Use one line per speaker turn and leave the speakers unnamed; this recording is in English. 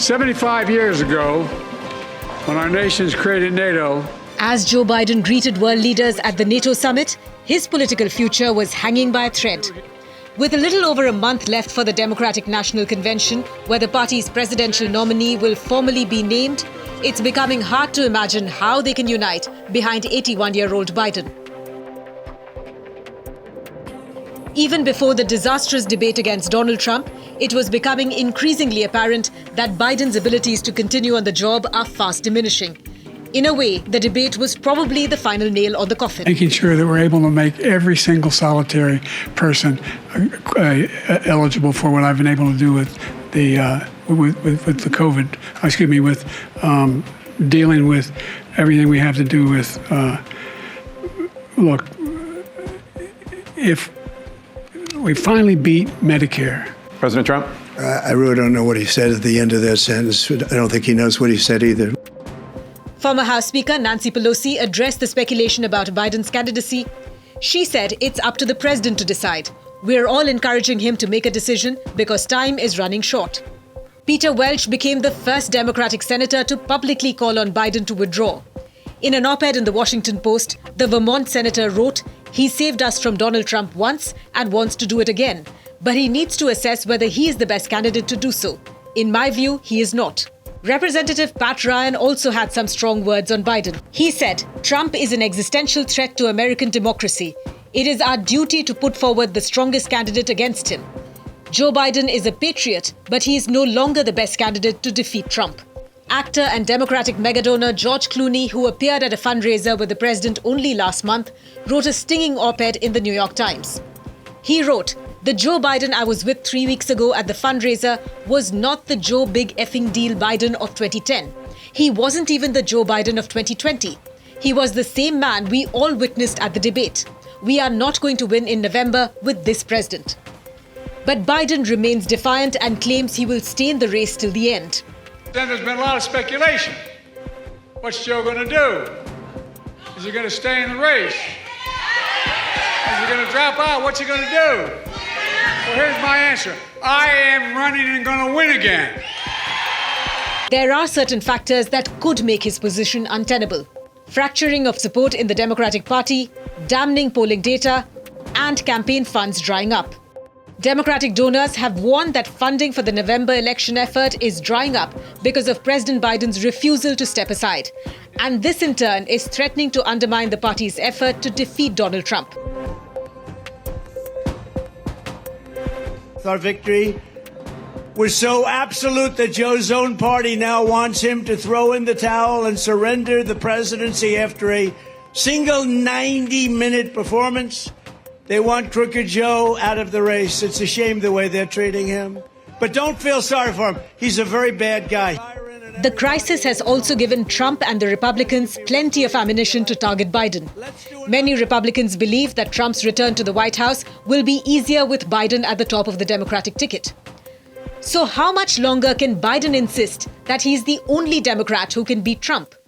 75 years ago, when our nations created NATO,
as Joe Biden greeted world leaders at the NATO summit, his political future was hanging by a thread. With a little over a month left for the Democratic National Convention, where the party's presidential nominee will formally be named, it's becoming hard to imagine how they can unite behind 81-year-old Biden. Even before the disastrous debate against Donald Trump, it was becoming increasingly apparent that Biden's abilities to continue on the job are fast diminishing. In a way, the debate was probably the final nail on the coffin.
Making sure that we're able to make every single solitary person eligible for what I've been able to do with the COVID. With dealing with everything we have to do with. Look, if we finally beat Medicare.
President Trump?
I really don't know what he said at the end of that sentence. I don't think he knows what he said either.
Former House Speaker Nancy Pelosi addressed the speculation about Biden's candidacy. She said it's up to the president to decide. We're all encouraging him to make a decision because time is running short. Peter Welch became the first Democratic senator to publicly call on Biden to withdraw. In an op-ed in the Washington Post, the Vermont senator wrote, "He saved us from Donald Trump once and wants to do it again. But he needs to assess whether he is the best candidate to do so. In my view, he is not." Representative Pat Ryan also had some strong words on Biden. He said, "Trump is an existential threat to American democracy. It is our duty to put forward the strongest candidate against him. Joe Biden is a patriot, but he is no longer the best candidate to defeat Trump." Actor and Democratic megadonor George Clooney, who appeared at a fundraiser with the president only last month, wrote a stinging op-ed in the New York Times. He wrote, "The Joe Biden I was with 3 weeks ago at the fundraiser was not the Joe Big Effing Deal Biden of 2010. He wasn't even the Joe Biden of 2020. He was the same man we all witnessed at the debate. We are not going to win in November with this president." But Biden remains defiant and claims he will stay in the race till the end.
Then there's been a lot of speculation. What's Joe going to do? Is he going to stay in the race? Is he going to drop out? What's he going to do? Well, here's my answer. I am running and going to win again.
There are certain factors that could make his position untenable. Fracturing of support in the Democratic Party, damning polling data, and campaign funds drying up. Democratic donors have warned that funding for the November election effort is drying up because of President Biden's refusal to step aside. And this in turn is threatening to undermine the party's effort to defeat Donald Trump.
Our victory was so absolute that Joe's own party now wants him to throw in the towel and surrender the presidency after a single 90-minute performance. They want Crooked Joe out of the race. It's a shame the way they're treating him. But don't feel sorry for him. He's a very bad guy.
The crisis has also given Trump and the Republicans plenty of ammunition to target Biden. Many Republicans believe that Trump's return to the White House will be easier with Biden at the top of the Democratic ticket. So how much longer can Biden insist that he's the only Democrat who can beat Trump?